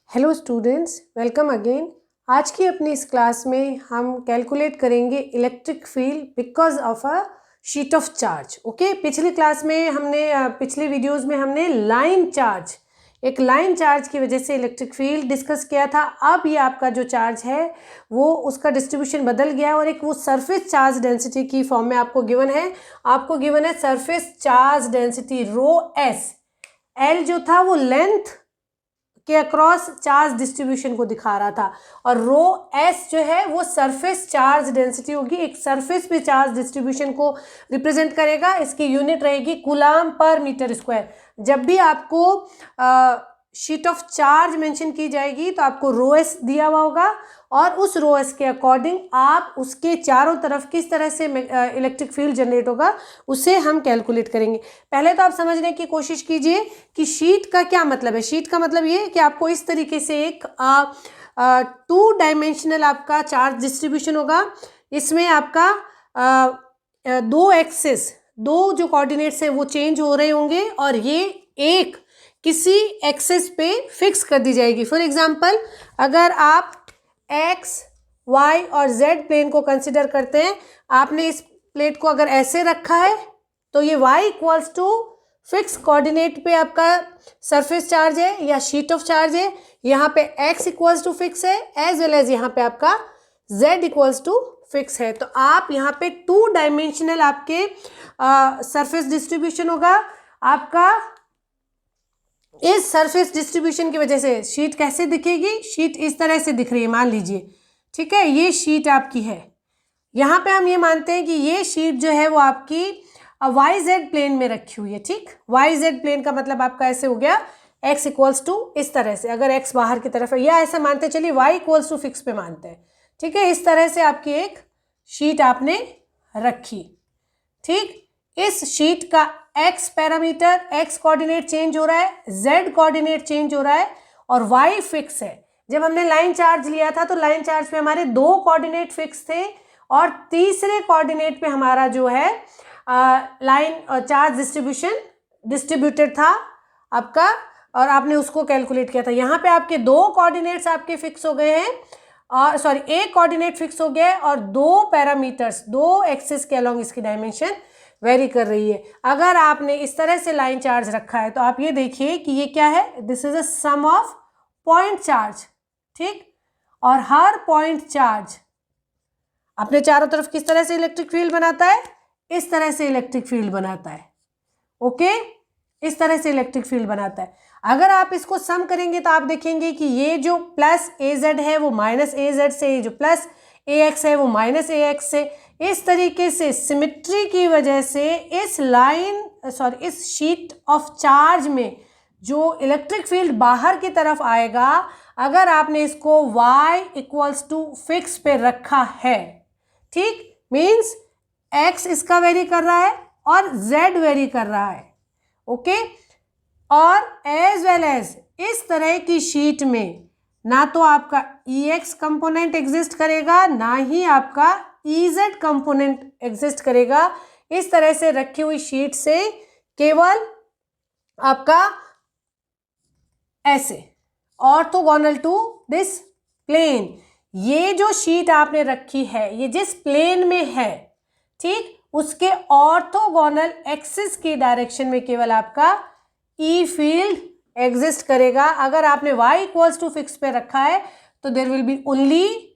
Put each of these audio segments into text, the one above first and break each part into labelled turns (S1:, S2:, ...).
S1: Hello students, welcome again. आज की अपनी इस क्लास में हम कैलकुलेट करेंगे electric field because of a sheet of charge. Okay, पिछली क्लास में पिछले वीडियोस में हमने एक लाइन चार्ज की वजह से इलेक्ट्रिक फील्ड डिस्कस किया था। अब ये आपका जो चार्ज है वो उसका डिस्ट्रीब्यूशन बदल गया है और एक वो सरफेस चार्ज डेंसिटी की फॉर्म में आपको गिवन है surface charge density rho S. L जो था वो लेंथ के अक्रॉस चार्ज डिस्ट्रीब्यूशन को दिखा रहा था और रो एस जो है वो सरफेस चार्ज डेंसिटी होगी, एक सरफेस पे चार्ज डिस्ट्रीब्यूशन को रिप्रेजेंट करेगा। इसकी यूनिट रहेगी कूलाम पर मीटर स्क्वायर। जब भी आपको शीट ऑफ चार्ज मेंशन की जाएगी तो आपको रो एस दिया हुआ होगा और उस रो एस के अकॉर्डिंग आप उसके चारों तरफ किस तरह से इलेक्ट्रिक फील्ड जनरेट होगा उसे हम कैलकुलेट करेंगे। पहले तो आप समझने की कोशिश कीजिए कि शीट का क्या मतलब है। शीट का मतलब ये कि आपको इस तरीके से एक 2 डायमेंशनल आपका चार्ज डिस्ट्रीब्यूशन होगा। इसमें आपका दो एक्सिस, दो जो कोऑर्डिनेट्स हैं वो चेंज हो रहे होंगे और ये एक किसी एक्सिस पे फिक्स कर दी जाएगी। फॉर एग्जांपल, अगर आप एक्स, वाई और जेड प्लेन को कंसिडर करते हैं, आपने इस प्लेट को अगर ऐसे रखा है तो ये y equals to fix coordinate पे आपका सरफेस चार्ज है या शीट ऑफ चार्ज है। यहाँ पे x इक्वल्स टू फिक्स है एज वेल एज यहाँ पे आपका z इक्वल्स टू फिक्स है। तो आप यहाँ पे 2 डायमेंशनल आपके सरफेस डिस्ट्रीब्यूशन होगा। आपका इस सरफेस डिस्ट्रीब्यूशन की वजह से शीट कैसे दिखेगी? शीट इस तरह से दिख रही है, मान लीजिए, ठीक है, ये शीट आपकी है। यहाँ पे हम ये मानते हैं कि ये शीट जो है वो आपकी वाई जेड प्लेन में रखी हुई है। ठीक, वाई जेड प्लेन का मतलब आपका ऐसे हो गया x इक्वल्स टू इस तरह से, अगर x बाहर की तरफ है, या ऐसा मानते चलिए y इक्वल्स टू फिक्स पे मानते हैं। ठीक है, इस तरह से आपकी एक शीट आपने रखी। ठीक, इस शीट का x parameter, x coordinate change हो रहा है, z कोऑर्डिनेट चेंज हो रहा है और y फिक्स है। जब हमने लाइन चार्ज लिया था तो लाइन चार्ज पे हमारे 2 कोऑर्डिनेट फिक्स थे और तीसरे कोऑर्डिनेट पे हमारा जो है लाइन चार्ज डिस्ट्रीब्यूटेड था आपका, और आपने उसको कैलकुलेट किया था। यहाँ पे आपके 2 कोऑर्डिनेट्स आपके फिक्स हो गए हैं और सॉरी, एक कोऑर्डिनेट फिक्स हो गया है और 2 पैरामीटर्स, 2 एक्सिस के अलोंग इसकी डायमेंशन वेरी कर रही है। अगर आपने इस तरह से लाइन चार्ज रखा है तो आप ये देखिए कि ये क्या है, this is a sum of point charge. ठीक, और हर पॉइंट चार्ज अपने चारों तरफ किस तरह से इलेक्ट्रिक फील्ड बनाता है? इस तरह से इलेक्ट्रिक फील्ड बनाता है। ओके, इस तरह से इलेक्ट्रिक फील्ड बनाता है। अगर आप इसको सम करेंगे तो आप देखेंगे कि ये जो प्लस ए जेड है वो माइनस ए जेड से, ये जो प्लस ए एक्स है वो माइनस ए एक्स से। इस तरीके से सिमेट्री की वजह से इस शीट ऑफ चार्ज में जो इलेक्ट्रिक फील्ड बाहर की तरफ आएगा, अगर आपने इसको y इक्वल्स टू फिक्स पे रखा है, ठीक, मीन्स x इसका वेरी कर रहा है और z वेरी कर रहा है। ओके, और एज वेल एज इस तरह की शीट में ना तो आपका EX कंपोनेंट एग्जिस्ट करेगा ना ही आपका EZ कंपोनेंट एग्जिस्ट करेगा। इस तरह से रखी हुई शीट से केवल आपका ऐसे ऑर्थोगोनल टू दिस प्लेन, ये जो शीट आपने रखी है ये जिस प्लेन में है, ठीक, उसके ऑर्थोगोनल एक्सिस की डायरेक्शन में केवल आपका ई फील्ड एग्जिस्ट करेगा। अगर आपने y इक्वल्स टू फिक्स पे रखा है तो there will be only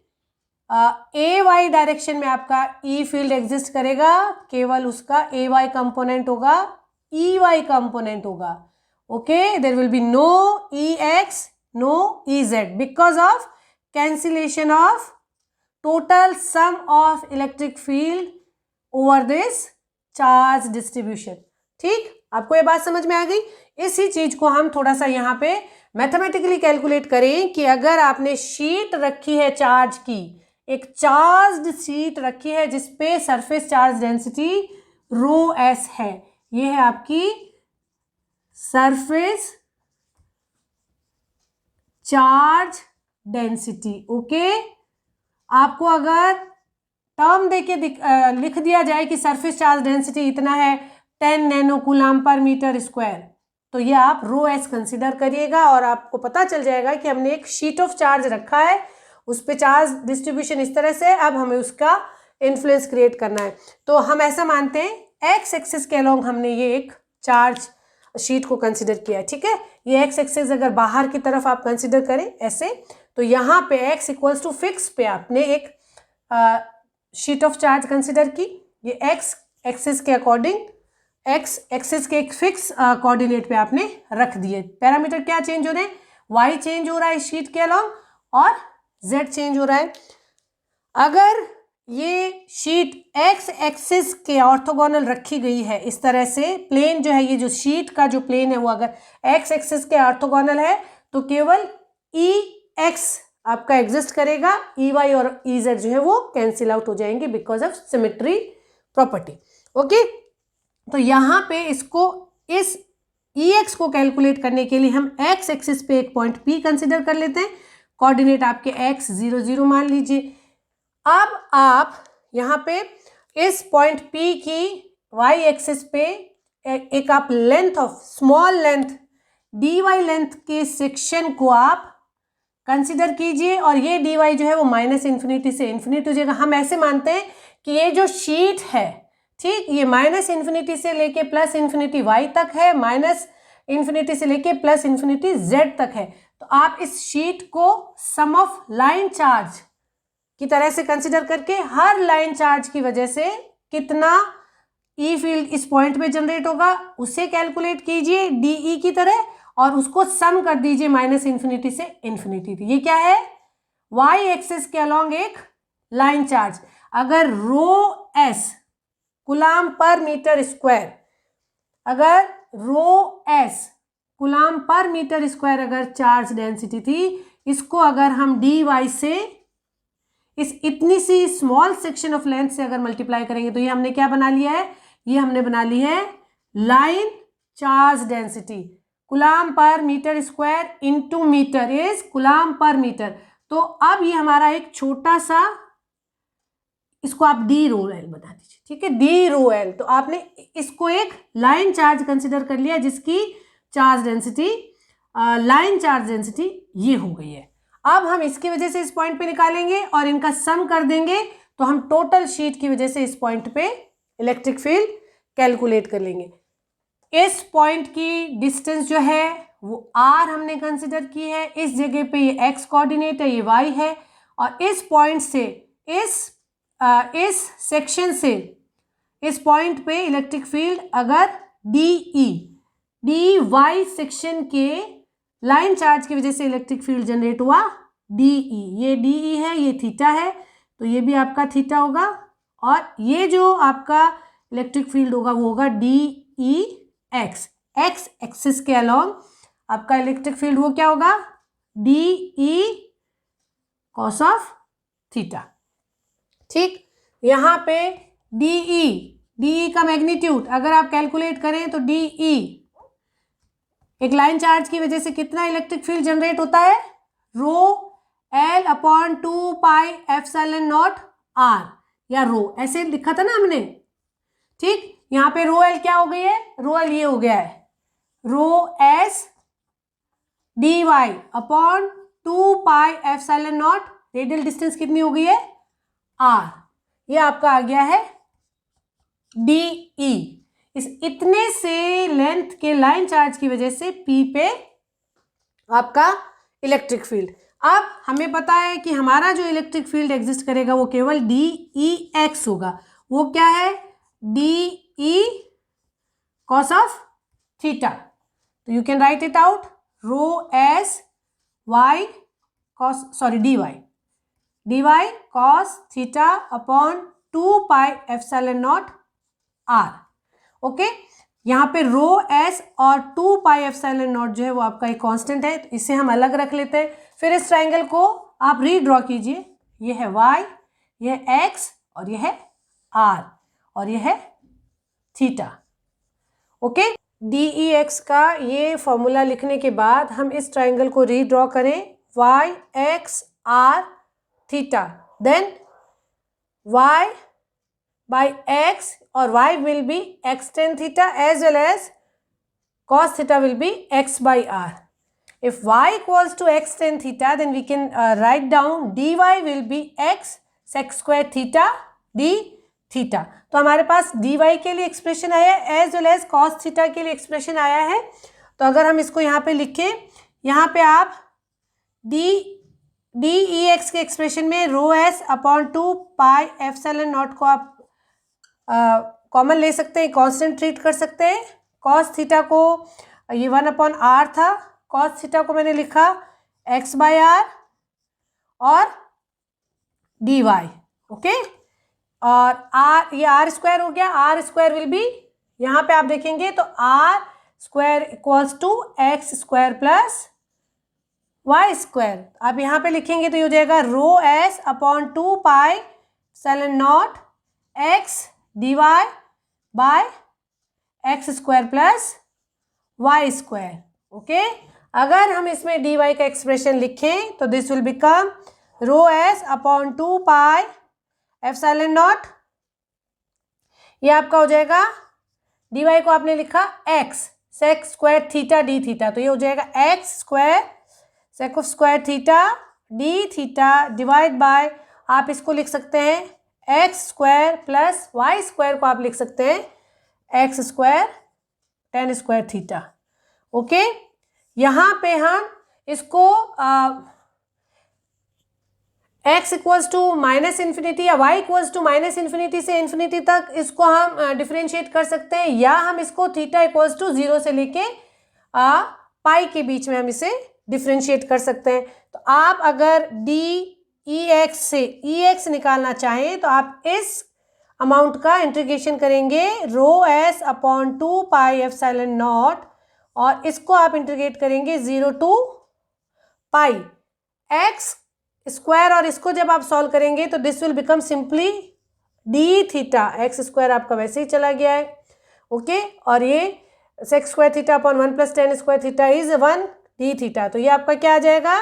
S1: AY direction में आपका ई फील्ड एग्जिस्ट करेगा, केवल उसका AY कंपोनेंट होगा, EY कंपोनेंट होगा। Okay, there will be no EX, no EZ because of cancellation of total sum of electric field over this charge distribution. ठीक, आपको ये बात समझ में आ गई? इसी चीज को हम थोड़ा सा यहाँ पे मैथमेटिकली कैलकुलेट करें कि अगर आपने शीट रखी है चार्ज की, एक चार्ज शीट रखी है जिसपे surface charge density rho S है, ये है आपकी सरफेस चार्ज डेंसिटी। ओके, आपको अगर टर्म देके लिख दिया जाए कि सरफेस चार्ज डेंसिटी इतना है 10 nano coulomb per metre square, तो ये आप रो एस कंसिडर करिएगा और आपको पता चल जाएगा कि हमने एक शीट ऑफ चार्ज रखा है, उस पे चार्ज डिस्ट्रीब्यूशन इस तरह से, अब हमें उसका इन्फ्लुएंस क्रिएट करना है। तो हम ऐसा मानते हैं एक्स एक्सिस के अलोंग हमने ये एक चार्ज शीट को कंसिडर किया है, ठीक है। ये एक्स एक्सिस अगर बाहर की तरफ आप कंसिडर करें ऐसे, तो यहाँ पे एक्स इक्वल्स टू फिक्स पे आपने एक शीट ऑफ चार्ज कंसिडर की। ये एक्स एक्सिस के अकॉर्डिंग, एक्स एक्सिस के एक फिक्स कोऑर्डिनेट पे आपने रख दिए। पैरामीटर क्या चेंज हो रहे हैं, वाई चेंज हो रहा है शीट के अलोंग और जेड चेंज हो रहा है। अगर ये शीट एक्स एक्सिस के ऑर्थोगोनल रखी गई है इस तरह से, प्लेन जो है, ये जो शीट का जो प्लेन है वो अगर एक्स एक्सिस के ऑर्थोगोनल है तो केवल ई एक्स आपका एग्जिस्ट करेगा, ई वाई और ई जेड जो है वो कैंसिल आउट हो जाएंगे because of symmetry property. Okay, तो यहाँ पे इसको, इस ई एक्स को कैलकुलेट करने के लिए हम एक्स एक्सिस पे एक पॉइंट पी कंसिडर कर लेते हैं। कोऑर्डिनेट आपके एक्स 0 0 मान लीजिए। अब आप यहाँ पे इस पॉइंट P की y एक्सिस पे एक आप length of small length dy length के सेक्शन को आप कंसिडर कीजिए और ये dy जो है वो माइनस इन्फिनिटी से इन्फिनिटी हो जाएगा। हम ऐसे मानते हैं कि ये जो शीट है, ठीक, ये माइनस इन्फिनिटी से लेके प्लस इन्फिनिटी y तक है, माइनस इन्फिनिटी से लेके प्लस इन्फिनिटी z तक है। तो आप इस शीट को सम ऑफ लाइन चार्ज की तरह से कंसिडर करके हर लाइन चार्ज की वजह से कितना ई फील्ड इस पॉइंट पे जनरेट होगा उसे कैलकुलेट कीजिए डीई की तरह और उसको सम कर दीजिए माइनस इन्फिनिटी से इन्फिनिटी। ये क्या है, वाई एक्सिस के अलोंग एक लाइन चार्ज। अगर rho S coulomb per metre square, अगर rho S coulomb per metre square अगर चार्ज डेंसिटी थी, इसको अगर हम डी वाई से इस इतनी C small section of length से अगर मल्टीप्लाई करेंगे तो ये हमने क्या बना लिया है, ये हमने बना ली है line charge density. Coulomb per metre square into metre is coulomb per metre. तो अब ये हमारा एक छोटा सा, इसको आप डी रो एल बता दीजिए, ठीक है, डी रो एल। तो आपने इसको एक लाइन चार्ज कंसिडर कर लिया जिसकी charge density, line charge density ये हो गई है। अब हम इसकी वजह से इस पॉइंट पे निकालेंगे और इनका सम कर देंगे तो हम टोटल शीट की वजह से इस पॉइंट पे इलेक्ट्रिक फील्ड कैलकुलेट कर लेंगे। इस पॉइंट की डिस्टेंस जो है वो आर हमने कंसिडर की है, इस जगह पे ये एक्स कोऑर्डिनेट है, ये वाई है, और इस पॉइंट से इस सेक्शन से इस पॉइंट पे इलेक्ट्रिक फील्ड अगर डी वाई सेक्शन के लाइन चार्ज की वजह से इलेक्ट्रिक फील्ड जनरेट हुआ डीई, ये डीई है, ये थीटा है, तो ये भी आपका थीटा होगा और ये जो आपका इलेक्ट्रिक फील्ड होगा वो होगा डीई एक्स। एक्स एक्सिस के अलोंग आपका इलेक्ट्रिक फील्ड वो क्या होगा, डीई कॉस ऑफ थीटा। ठीक, यहाँ पे डीई का मैग्नीट्यूड अगर आप कैलकुलेट करें तो डीई एक लाइन चार्ज की वजह से कितना इलेक्ट्रिक फील्ड जनरेट होता है, rho L upon 2 pi epsilon naught R, या रो ऐसे लिखा था ना हमने, ठीक। यहाँ पे रो एल क्या हो गई है, रो एल ये हो गया है rho S D Y upon 2 pi epsilon naught, radial distance कितनी हो गई है आर, ये आपका आ गया है डीई। इस इतने से लेंथ के लाइन चार्ज की वजह से पी पे आपका इलेक्ट्रिक फील्ड। अब हमें पता है कि हमारा जो इलेक्ट्रिक फील्ड एग्जिस्ट करेगा वो केवल डी ई एक्स होगा। वो क्या है, D E cos of theta. तो you can write it out, rho S Y cos, sorry D Y cos theta upon 2 pi epsilon naught R. Okay, यहाँ पे रो एस और 2 पाई एप्सिलॉन नॉट जो है वो आपका एक कांस्टेंट है, तो इसे हम अलग रख लेते हैं। फिर इस ट्राइंगल को आप रीड्रॉ कीजिए, ये है y, ये है x और ये है r और ये है थीटा। ओके, डी एक्स का ये फॉर्मूला लिखने के बाद हम इस ट्राइंगल को रीड्रॉ करें, y x r theta, then y by x और y will be x tan theta as well as cos theta will be x by r. If y equals to x tan theta, then we can write down dy will be x sec square theta d theta. तो हमारे पास dy के लिए expression आया है as well as cos theta के लिए expression आया है. तो अगर हम इसको यहाँ पे लिखें, यहाँ पे आप डी ई एक्स के एक्सप्रेशन में rho S upon 2 pi epsilon naught को आप कॉमन ले सकते हैं, कांस्टेंट ट्रीट कर सकते हैं. cos थीटा को ये 1 अपॉन आर था, cos थीटा को मैंने लिखा x बाय आर और dy. ओके, और r ये आर स्क्वायर हो गया. आर स्क्वायर विल बी, यहाँ पे आप देखेंगे तो r square equals to x square plus y square. आप यहाँ पे लिखेंगे तो ये हो जाएगा rho S upon 2 pi epsilon naught x d y by x square plus y square. Okay, अगर हम इसमें डी वाई का एक्सप्रेशन लिखें तो this will become rho S upon 2 pi epsilon naught, ये आपका हो जाएगा डी वाई को आपने लिखा x sec square theta d theta, तो ये हो जाएगा x square sec of square theta d theta divide by, आप इसको लिख सकते हैं x square plus y square को आप लिख सकते हैं x square tan square theta. Okay, यहाँ पे हम इसको x equals to minus infinity या y equals to minus infinity से इन्फिनिटी तक इसको हम डिफरेंशिएट कर सकते हैं, या हम इसको थीटा इक्वल्स टू 0 से लेके पाई के बीच में हम इसे डिफरेंशिएट कर सकते हैं. तो आप अगर डी ई एक्स से ई एक्स निकालना चाहें तो आप इस अमाउंट का इंटीग्रेशन करेंगे rho S upon 2 pi epsilon naught, और इसको आप इंटीग्रेट करेंगे 0 टू पाई एक्स स्क्वायर, और इसको जब आप सॉल्व करेंगे तो this will become simply d theta. X square आपका वैसे ही चला गया है. ओके, और ये sec square theta upon 1 plus tan square theta is 1 d theta. तो ये आपका क्या आ जाएगा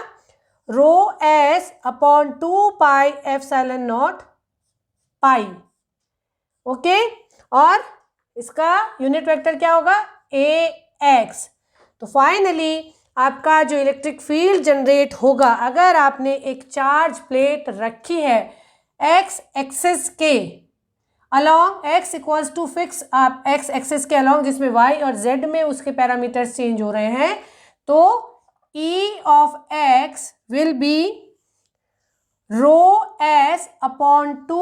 S1: rho S upon 2 pi epsilon naught pi. Okay, और इसका यूनिट वेक्टर क्या होगा ए एक्स. तो फाइनली आपका जो इलेक्ट्रिक फील्ड जनरेट होगा, अगर आपने एक चार्ज प्लेट रखी है एक्स एक्सिस के along, x equals to fix, आप एक्स एक्सिस के अलॉन्ग जिसमें वाई और जेड में उसके पैरामीटर्स चेंज हो रहे हैं, तो E of x will be rho S upon 2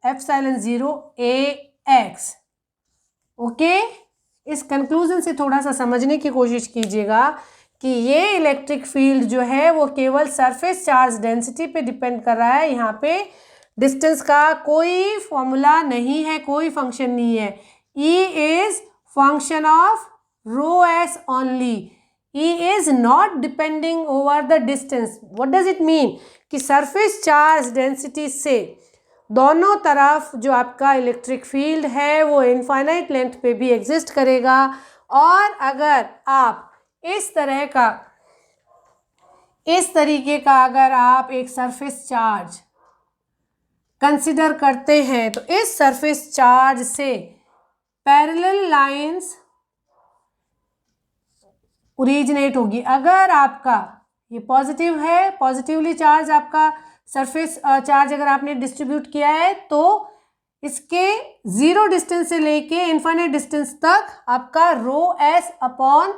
S1: epsilon 0 a x. Okay, इस कंक्लूजन से थोड़ा सा समझने की कोशिश कीजिएगा कि ये इलेक्ट्रिक फील्ड जो है वो केवल सरफेस चार्ज डेंसिटी पे डिपेंड कर रहा है. यहाँ पे डिस्टेंस का कोई फॉर्मूला नहीं है, कोई फंक्शन नहीं है. E is function of rho S only. E is not depending over the distance. What does it mean कि सरफेस चार्ज डेंसिटी से दोनों तरफ जो आपका इलेक्ट्रिक फील्ड है वो इनफाइनाइट लेंथ पे भी एग्जिस्ट करेगा. और अगर आप इस तरीके का अगर आप एक सरफेस चार्ज कंसिडर करते हैं तो इस सरफेस चार्ज से पैरेलल लाइंस ओरिजिनेट होगी. अगर आपका ये पॉजिटिव है, पॉजिटिवली चार्ज आपका सरफेस चार्ज अगर आपने डिस्ट्रीब्यूट किया है, तो इसके 0 डिस्टेंस से लेके इनफाइनाइट डिस्टेंस तक आपका rho S upon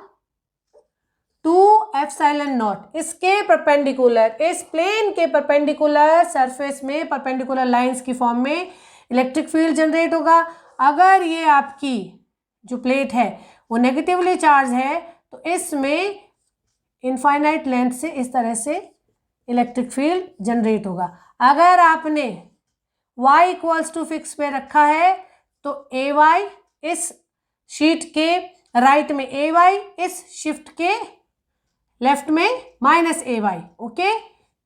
S1: 2 epsilon not इसके परपेंडिकुलर, इस प्लेन के परपेंडिकुलर सरफेस में परपेंडिकुलर लाइंस की फॉर्म में इलेक्ट्रिक फील्ड जनरेट होगा. अगर ये आपकी जो प्लेट है वो नेगेटिवली चार्ज है तो इसमें इनफाइनाइट लेंथ से इस तरह से इलेक्ट्रिक फील्ड जनरेट होगा. अगर आपने y इक्वल्स टू फिक्स पे रखा है तो ए वाई इस शीट के राइट में ए वाई, इस शिफ्ट के लेफ्ट में माइनस ए वाई. ओके,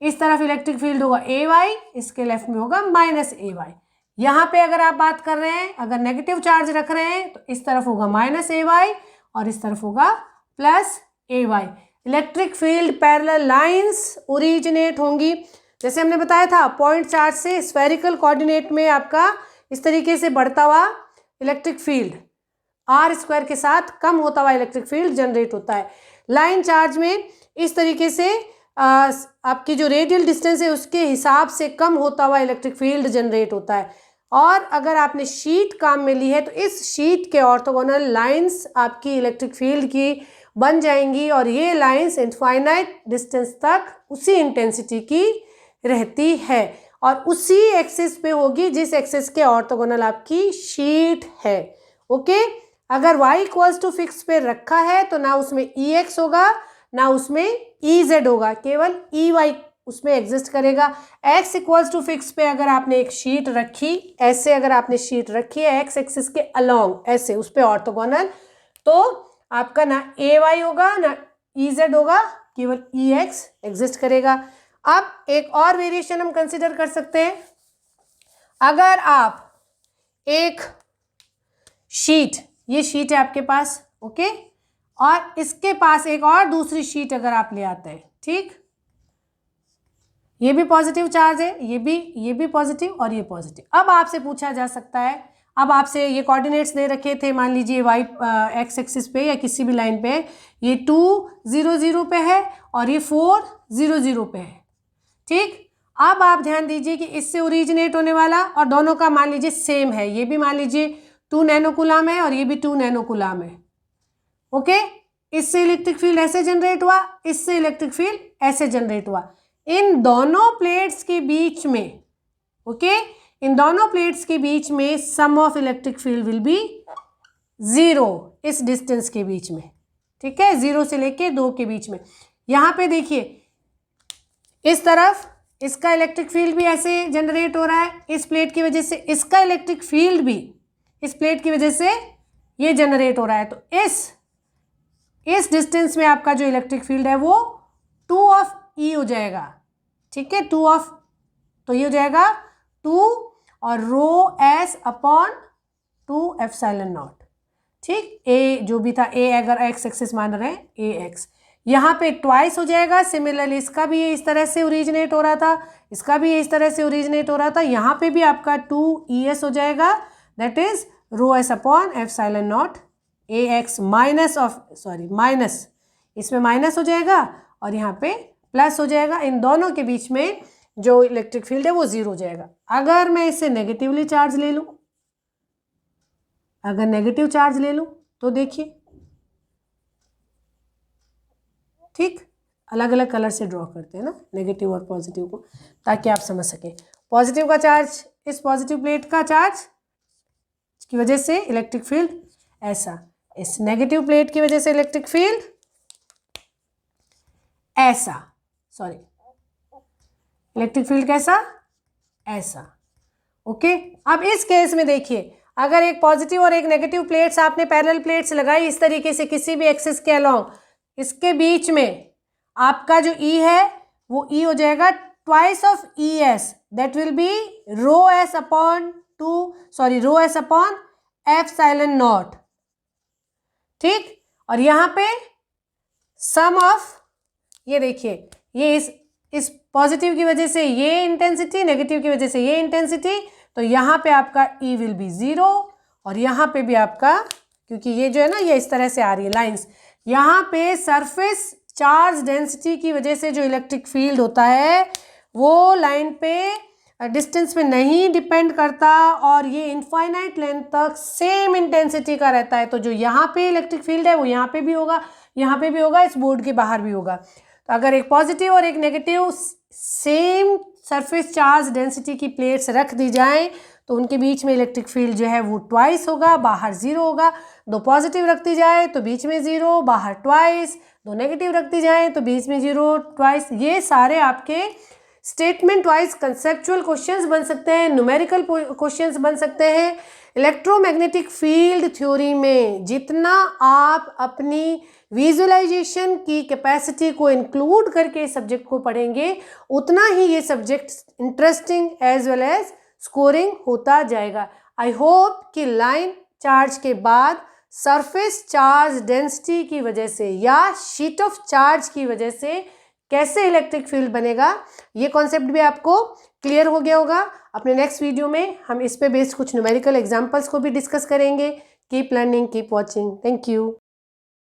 S1: इस तरफ इलेक्ट्रिक फील्ड होगा ए वाई, इसके लेफ्ट में होगा माइनस ए वाई. यहाँ पे अगर आप बात कर रहे हैं, अगर नेगेटिव चार्ज रख रहे हैं तो इस तरफ होगा माइनस ए वाई और इस तरफ होगा plus a y. Electric field parallel lines originate होंगी. जैसे हमने बताया था पॉइंट चार्ज से स्फेरिकल कोऑर्डिनेट में आपका इस तरीके से बढ़ता हुआ इलेक्ट्रिक फील्ड आर स्क्वायर के साथ कम होता हुआ इलेक्ट्रिक फील्ड जनरेट होता है। लाइन चार्ज में इस तरीके से आपकी जो रेडियल डिस्टेंस है उसके हिसाब से कम होता हुआ इलेक्ट्रिक फील्ड जनरेट होता है। और अगर आपने शीट काम में ली है तो इस शीट के ऑर्थोगोनल लाइंस आपकी इलेक्ट्रिक फील्ड की बन जाएंगी और ये लाइंस इनफाइनाइट डिस्टेंस तक उसी इंटेंसिटी की रहती है और उसी एक्सिस पे होगी जिस एक्सिस के ऑर्थोगोनल आपकी शीट है। ओके, अगर y इक्वल्स टू फिक्स पे रखा है तो ना उसमें EX होगा ना उसमें EZ होगा, केवल EY उसमें एग्जिस्ट करेगा। x इक्वल्स टू फिक्स पे अगर आपने एक शीट रखी, ऐसे अगर आपने शीट रखी है x एक्सिस के अलोंग, ऐसे उस पे ऑर्थोगोनल, तो आपका ना AY होगा ना EZ होगा, केवल EX एग्जिस्ट करेगा। अब एक और वेरिएशन हम कंसिडर कर सकते हैं। अगर आप एक शीट, ये शीट है आपके पास, ओके, और इसके पास एक और दूसरी शीट अगर आप ले आते हैं, ठीक, ये भी पॉजिटिव चार्ज है, ये भी पॉजिटिव और ये पॉजिटिव। अब आपसे पूछा जा सकता है, अब आपसे ये कोऑर्डिनेट्स दे रखे थे, मान लीजिए y एक्स एक्सिस पे या किसी भी लाइन पे ये 2 0 0 पे है और ये 4 0 0 पे है, ठीक। अब आप ध्यान दीजिए कि इससे ओरिजिनेट होने वाला और दोनों का मान लीजिए सेम है, ये भी मान लीजिए 2 नैनो कूलम है और ये भी 2 नैनो कूलम है, ओके। इससे इलेक्ट्रिक फील्ड ऐसे जनरेट हुआ, इससे इलेक्ट्रिक फील्ड ऐसे जनरेट हुआ। इन दोनों प्लेट्स के बीच में, ओके, इन दोनों प्लेट्स के बीच में sum of electric field will be 0 इस डिस्टेंस के बीच में, ठीक है, 0 से लेके 2 के बीच में। यहाँ पे देखिए इस तरफ इसका इलेक्ट्रिक फील्ड भी ऐसे जनरेट हो रहा है, इस प्लेट की वजह से इसका इलेक्ट्रिक फील्ड भी इस प्लेट की वजह से ये जनरेट हो रहा है। तो इस डिस्टेंस में आपका जो इलेक्ट्रिक फील्ड है वो 2 ऑफ E हो जाएगा, ठीक है, 2 ऑफ, तो ये हो जाएगा 2 और रो S अपॉन 2 एप्सिलॉन नॉट, ठीक। A जो भी था, A अगर x एक्सिस मान रहे हैं AX, यहाँ पे ट्वाइस हो जाएगा। सिमिलरली इसका भी ये इस तरह से ओरिजिनेट हो रहा था, इसका भी ये इस तरह से ओरिजिनेट हो रहा था, यहाँ पे भी आपका 2 ES हो जाएगा, that is rho S upon epsilon naught AX minus of, sorry minus, इसमें माइनस हो जाएगा और यहाँ पे प्लस हो जाएगा। इन दोनों के बीच में जो इलेक्ट्रिक फील्ड है वो 0 हो जाएगा। अगर मैं इसे नेगेटिवली चार्ज ले लूँ, अगर नेगेटिव चार्ज ले लूँ तो देखिए, ठीक, अलग अलग कलर से ड्रॉ करते हैं ना नेगेटिव और पॉजिटिव को, ताकि आप समझ सकें। पॉजिटिव का चार्ज, इस पॉजिटिव प्लेट का चार्ज की वजह से इलेक्ट्रिक फील्ड ऐसा, इस नेगेटिव प्लेट की वजह से इलेक्ट्रिक फील्ड ऐसा, सॉरी इलेक्ट्रिक फील्ड कैसा, ऐसा, ओके। अब इस केस में देखिए, अगर एक पॉजिटिव और एक नेगेटिव प्लेट्स आपने पैरेलल प्लेट्स लगाई इस तरीके से किसी भी एक्सिस के अलोंग, इसके बीच में आपका जो E है वो E हो जाएगा twice of ES, that will be rho S upon 2, sorry rho S upon epsilon naught, ठीक। और यहाँ पे सम ऑफ, ये देखिए, ये इस पॉजिटिव की वजह से ये इंटेंसिटी, नेगेटिव की वजह से ये इंटेंसिटी, तो यहाँ पे आपका E विल बी 0 और यहाँ पे भी आपका, क्योंकि ये जो है ना ये इस तरह से आ रही है लाइंस, यहाँ पे सरफेस चार्ज डेंसिटी की वजह से जो इलेक्ट्रिक फील्ड होता है वो लाइन पे डिस्टेंस पे नहीं डिपेंड करता और ये इनफाइनाइट लेंथ तक सेम इंटेंसिटी का रहता है। तो जो यहाँ पे इलेक्ट्रिक फील्ड है वो यहाँ पे भी होगा, यहाँ पे भी होगा, इस बोर्ड के बाहर भी होगा। तो अगर एक पॉजिटिव और एक negative same surface charge density की प्लेट्स रख दी जाएं तो उनके बीच में इलेक्ट्रिक फील्ड जो है वो ट्वाइस होगा, बाहर 0 होगा। 2 पॉजिटिव रख दी जाए तो बीच में 0, बाहर ट्वाइस, 2 नेगेटिव रख दी जाए तो बीच में 0, ट्वाइस। ये सारे आपके स्टेटमेंट वाइज कंसेप्चुअल क्वेश्चंस बन सकते हैं, न्यूमेरिकल क्वेश्चंस बन सकते हैं। इलेक्ट्रोमैग्नेटिक फील्ड थ्योरी में जितना आप अपनी विजुअलाइजेशन की कैपेसिटी को इंक्लूड करके इस सब्जेक्ट को पढ़ेंगे उतना ही ये subject interesting as well as scoring होता जाएगा। आई होप कि लाइन चार्ज के बाद सरफेस चार्ज डेंसिटी की वजह से या शीट ऑफ चार्ज की वजह से कैसे इलेक्ट्रिक फील्ड बनेगा ये कॉन्सेप्ट भी आपको क्लियर हो गया होगा। अपने नेक्स्ट वीडियो में हम इस पे बेस्ड कुछ न्यूमेरिकल एग्जांपल्स को भी डिस्कस करेंगे keep learning, keep watching. Thank you.